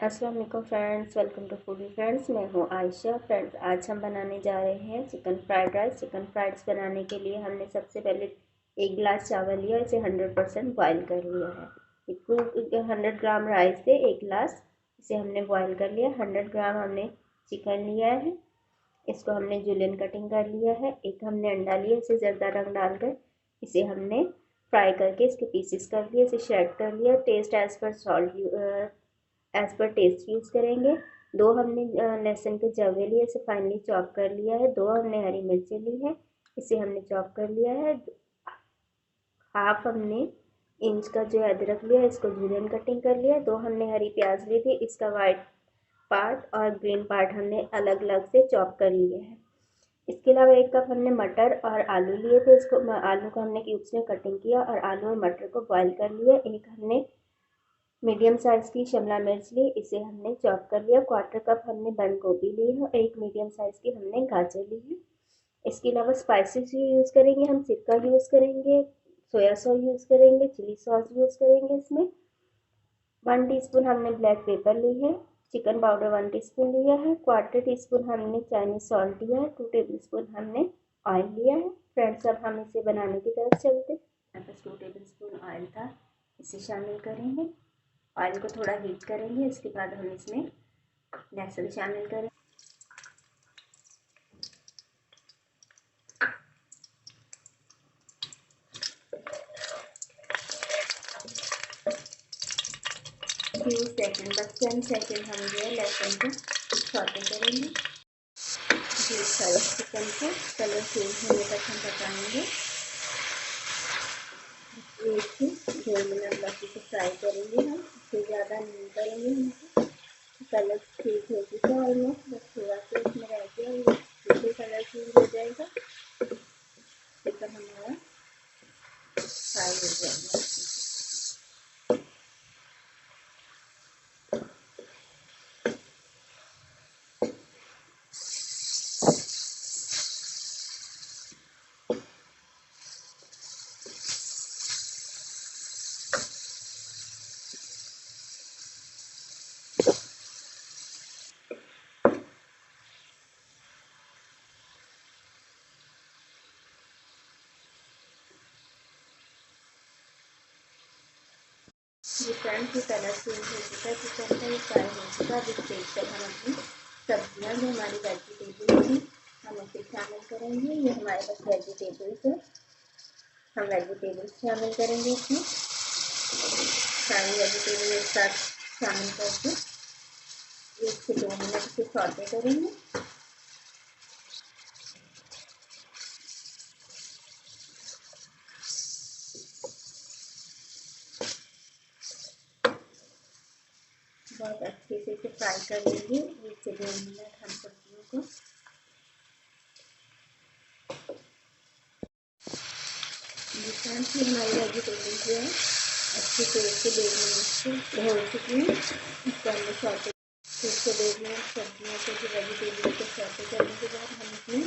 अस्सलाम वालेकुम friends, welcome to foodie friends. मैं हूँ आयशा। फ्रेंड्स, आज हम बनाने जा रहे हैं chicken fried rice. Chicken fried rice बनाने के लिए हमने सबसे पहले 1 गिलास चावल लिया, इसे 100% बॉयल कर लिया है। 100 ग्राम राइस से 1 गिलास इसे हमने बॉयल कर लिया। 100 ग्राम हमने चिकन लिया है, इसको हमने जूलियन कटिंग कर लिया है। एक हमने अंडा लिया, इसे ज़रदा रंग डालकर इसे हमने फ्राई करके इसके पीसेस कर लिए, इसे शेड कर लिया। Taste as per salt as per taste use करेंगे। 2 हमने लहसुन के जवे लिए, इसे फाइनली चॉप कर लिया है। 2 हमने हरी मिर्ची ली है, इसे हमने चॉप कर लिया है। हाफ हमने इंच का जो अदरक लिया, इसको जूलियन कटिंग कर लिया। 2 हमने हरी प्याज ली थी, इसका वाइट पार्ट और ग्रीन पार्ट हमने अलग अलग से चॉप कर लिए हैं। इसके अलावा 1 कप हमने मटर और आलू लिए थे, इसको आलू को हमने क्यूब्स में कटिंग किया और आलू और मटर को बॉयल कर लिया। एक हमने मीडियम साइज़ की शिमला मिर्च ली, इसे हमने चॉप कर लिया। 1/4 कप हमने बंद गोभी ली है और एक मीडियम साइज़ की हमने गाजर ली है। इसके अलावा स्पाइसेस यूज़ करेंगे, हम सिरका यूज़ करेंगे, सोया सॉस यूज़ करेंगे, चिली सॉस यूज़ करेंगे। इसमें 1 टीस्पून हमने ब्लैक पेपर ली है, चिकन पाउडर 1 टीस्पून लिया है, 1/4 टीस्पून हमने चाइनीज सॉल्ट लिया है, 2 टेबलस्पून हमने ऑयल लिया है। फ्रेंड्स, अब हम इसे बनाने की तरफ चलते। यहाँ पर 2 टेबलस्पून ऑयल था, इसे शामिल करेंगे। ऑयल को थोड़ा हीट करेंगे, इसके बाद हम इसमें लहसुन शामिल करें। फ्यू सेकंड, बस 10 सेकंड हम जो है लहसुन को सौते करेंगे। चिकन को कलर चेंज होने तक हम पकाएंगे। 1 से 2 मिनट बाकी को फ्राई करेंगे हम, इससे ज़्यादा नहीं करेंगे। हम कलर चेंज हो चुका है ऑलमोस्ट, बस थोड़ा सा इसमें रह गया, बिल्कुल कलर चेंज हो जाएगा, चिकन हमारा फ्राई हो जाएगा। ये फ्रेंड्स की कलर चेंज हो चुका है, चिकन का ये फ्राई हो चुका है। इस स्टेज पर हम अपनी सब्जियां जो हमारी वेजिटेबल्स थी हम इसे शामिल करेंगे। ये हमारे पास वेजिटेबल्स है, हम वेजिटेबल्स शामिल करेंगे इसमें। सारी वेजिटेबल एक साथ शामिल करके 1 से 2 मिनट से सौते करेंगे। बहुत अच्छे से इसे फ्राई कर लेंगे 1 से 2 मिनट हम सब्जियों को। फ्रेंड्स, ये हमारी वेजिटेबल जो है अच्छे से 1 से 1.5 मिनट से हो चुकी है। इसको हमने सौते 1 से 1.5 मिनट सब्जियों को जो वेजिटेबल को सौते करने के बाद हम इसमें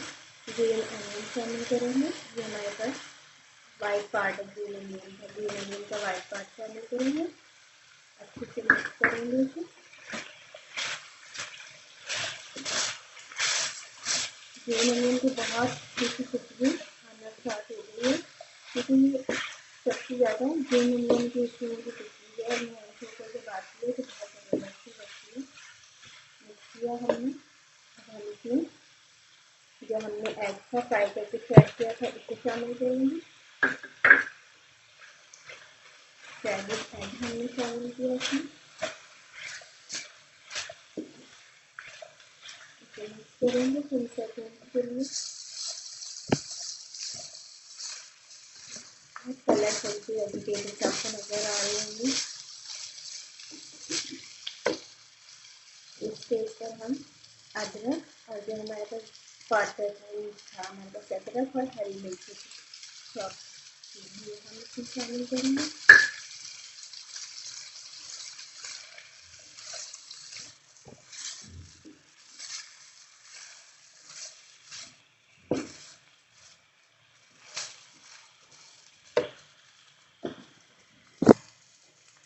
ग्रीन अनियन शामिल करेंगे। ये हमारे पास वाइट पार्ट है, ग्रीन अनियन है, ग्रीन अनियन का वाइट पार्ट शामिल करेंगे। अच्छे से मिक्स करेंगे इसे। ग्रीन अनियन की बहुत अच्छी सी खुशबू आना स्टार्ट हो गई है, क्योंकि सबसे ज़्यादा ग्रीन अनियन की इसमें जो खुशबू है मैं ऐसे करके बात की है तो बहुत ज़बरदस्ती लगती है। मिक्स किया हमने। अब हम इसमें जो हमने एग का फ्राई करके फ्राई किया था इसे शामिल करेंगे। कैबेज एग हमने शामिल किया इसमें, इसे मिक्स करेंगे 3 सेकेंड के लिए। कलर चलती वेजिटेबल्स आपको नजर आ रही होंगी। इस स्टेज पर हम अदरक और जो हमारे पास क्वार्टर था, हमारे पास अदरक और हरी मिर्ची चॉप ये हम इसमें शामिल करेंगे।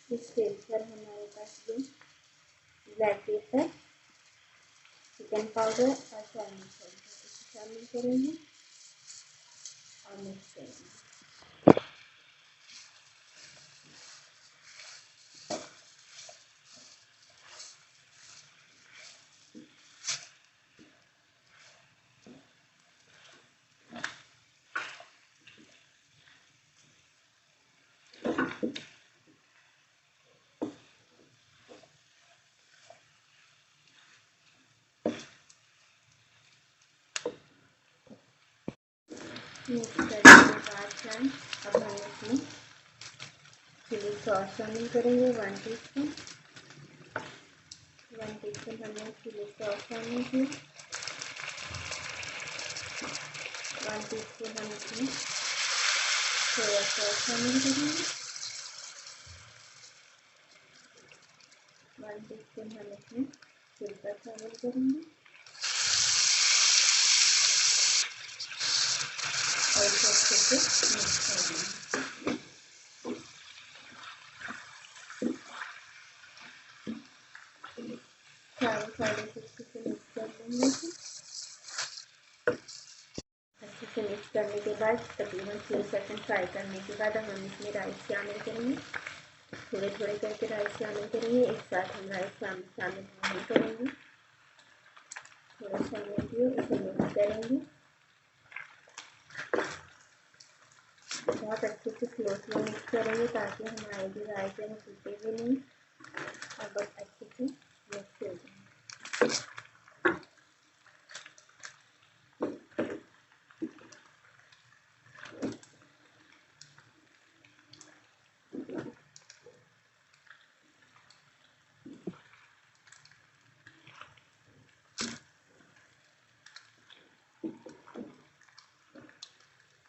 इस स्टेज पर हमारे पास जो ब्लैक पेपर, चिकन पाउडर और चाइनीज सॉल्ट इसे शामिल करेंगे और मिक्स करेंगे। मिक्स करने के बाद फ्रेंड्स अब हम इसमें चिली सॉस शामिल करेंगे 1 टीस्पून। 1 टीस्पून हमने चिली सॉस शामिल की। 1 टीस्पून हम इसमें सोया सॉस शामिल करेंगे। 1 टीस्पून हम इसमें सिरका शामिल करेंगे और इसे अच्छे से मिक्स करेंगे। चारों साइडों से अच्छे से मिक्स कर देंगे। अच्छे से मिक्स करने के बाद तकरीबन 3 सेकंड फ्राई करने के बाद हम इसमें राइस शामिल करेंगे। थोड़े थोड़े करके राइस शामिल करेंगे, एक साथ हम राइस शामिल नहीं करेंगे। थोड़ा शामिल किए इसे मिक्स करेंगे। बहुत अच्छे से स्लोली मिक्स करेंगे ताकि हमारे जो राइस है वो टूटे भी नहीं और बहुत अच्छे से मिक्स हो जाए।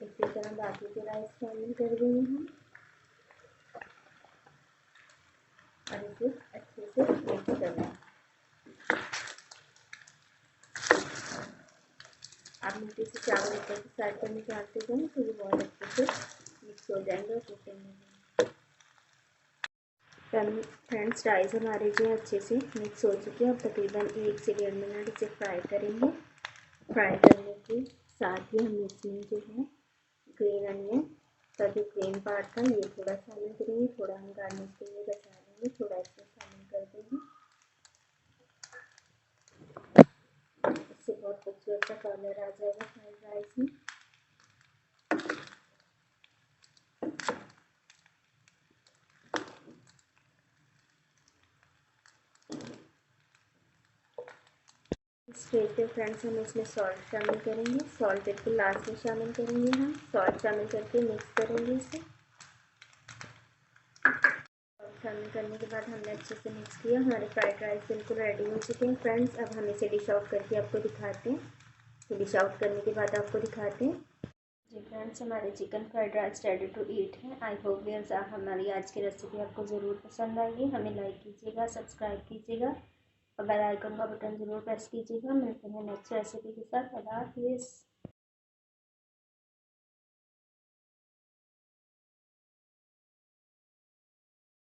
इसी तरह बाकी के राइस शामिल कर देंगे हम और इसे अच्छे से मिक्स करना है। आप नीचे से चावल ऊपर की साइड पर निकालते जाएं तो ये बहुत अच्छे से मिक्स हो जाएंगे और टूटेंगे नहीं। फ्रेंड्स राइस हमारे जो अच्छे से मिक्स हो चुके हैं। अब तकरीबन 1 से 1.5 मिनट इसे फ्राई करेंगे। फ्राई करने के साथ ही हम इसमें जो है ग्रीन अनियन का जो ग्रीन पार्ट था ये थोड़ा शामिल करेंगे, थोड़ा हम गार्निश के लिए बचा लेंगे, थोड़ा इसमें शामिल कर देंगे। इससे बहुत खूबसूरत सा कलर आ जाएगा फ्राइड राइस में। इस स्टेज पे फ्रेंड्स हम इसमें सॉल्ट शामिल करेंगे। सॉल्ट बिल्कुल लास्ट में शामिल करेंगे। हम सॉल्ट शामिल करके मिक्स करेंगे इसे। सॉल्ट शामिल करने के बाद हमने अच्छे से मिक्स किया। हमारे फ्राइड राइस बिल्कुल रेडी हो चुके हैं फ्रेंड्स। अब हम इसे डिश आउट करके आपको दिखाते हैं। तो डिश आउट करने के बाद आपको दिखाते हैं। जी फ्रेंड्स हमारे chicken fried rice ready to eat है। आई होप व्यूअर्स हमारी आज की रेसिपी आपको ज़रूर पसंद आएगी। हमें लाइक कीजिएगा, सब्सक्राइब कीजिएगा और बेल आइकन का बटन ज़रूर प्रेस कीजिएगा। मिलते हैं नेक्स्ट रेसिपी के साथ। अल्लाह हाफिज़।